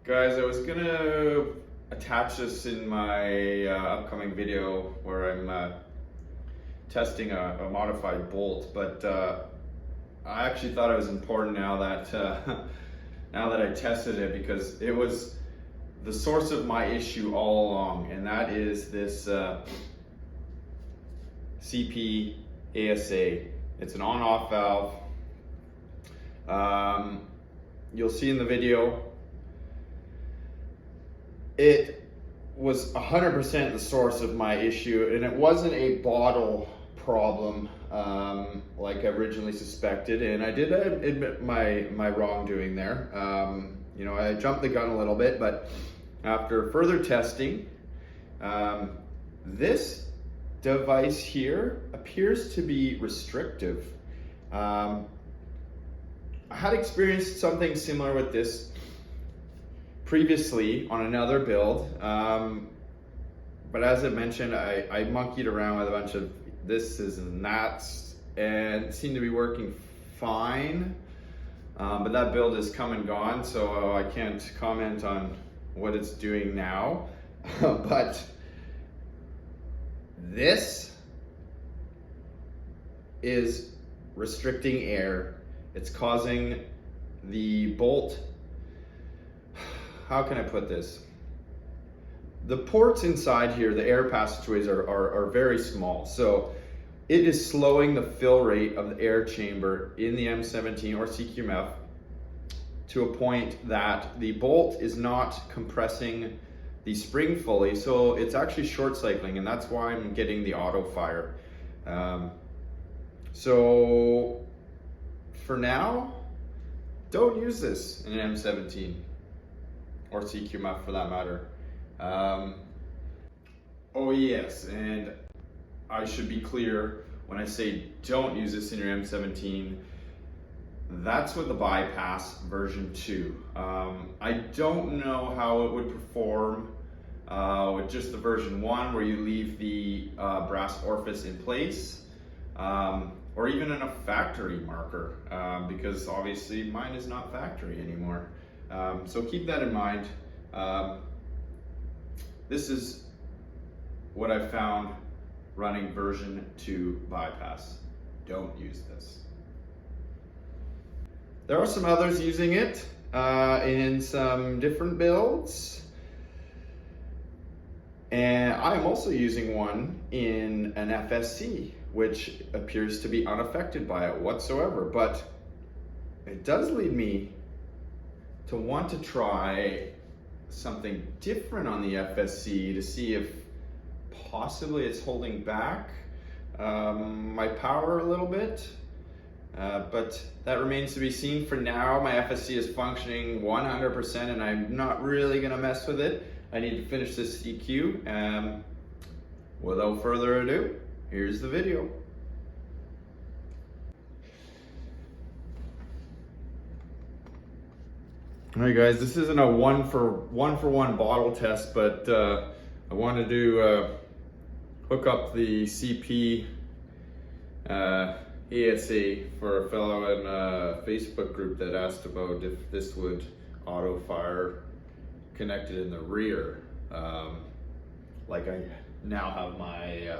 Guys, I was gonna attach this in my upcoming video where I'm testing a modified bolt, but I actually thought it was important now that now that I tested it, because it was the source of my issue all along, and that is this CP ASA. It's an on-off valve. You'll see in the video, it was 100% the source of my issue, and it wasn't a bottle problem like I originally suspected, and I did admit my wrongdoing there. You know, I jumped the gun a little bit, but after further testing, this device here appears to be restrictive. I had experienced something similar with this previously on another build, but as I mentioned, I monkeyed around with a bunch of thises and that's, and it seemed to be working fine, but that build is come and gone, so I can't comment on what it's doing now. But this is restricting air. It's causing the bolt, how can I put this? The ports inside here, the air passageways are very small. So it is slowing the fill rate of the air chamber in the M17 or Cqmf to a point that the bolt is not compressing the spring fully. So it's actually short cycling, and that's why I'm getting the auto fire. So for now, don't use this in an M17 or Cqmf for that matter. Oh yes, and I should be clear when I say don't use this in your M17, that's with the bypass version 2. I don't know how it would perform with just the version 1, where you leave the brass orifice in place, or even in a factory marker, because obviously mine is not factory anymore. So keep that in mind. This is what I found running version 2 bypass. Don't use this. There are some others using it in some different builds. And I'm also using one in an FSC, which appears to be unaffected by it whatsoever. But it does lead me to want to try something different on the FSC to see if possibly it's holding back my power a little bit. But that remains to be seen. For now, my FSC is functioning 100%, and I'm not really gonna mess with it. I need to finish this CQ. Without further ado, here's the video. All right, guys, this isn't a one for one bottle test, but I wanted to hook up the CP ASA for a fellow in a Facebook group that asked about if this would auto fire connected in the rear. Like I now have my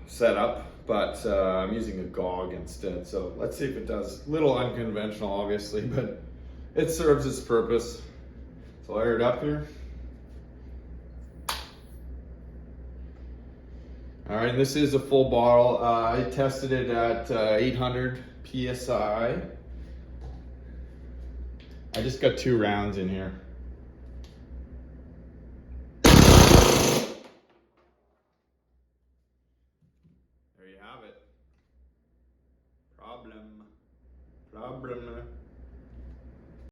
setup, but I'm using a GOG instead. So let's see if it does. A little unconventional, obviously, but it serves its purpose. So I'll air it up here. All right, this is a full bottle. I tested it at 800 PSI. I just got 2 rounds in here. There you have it. Problem.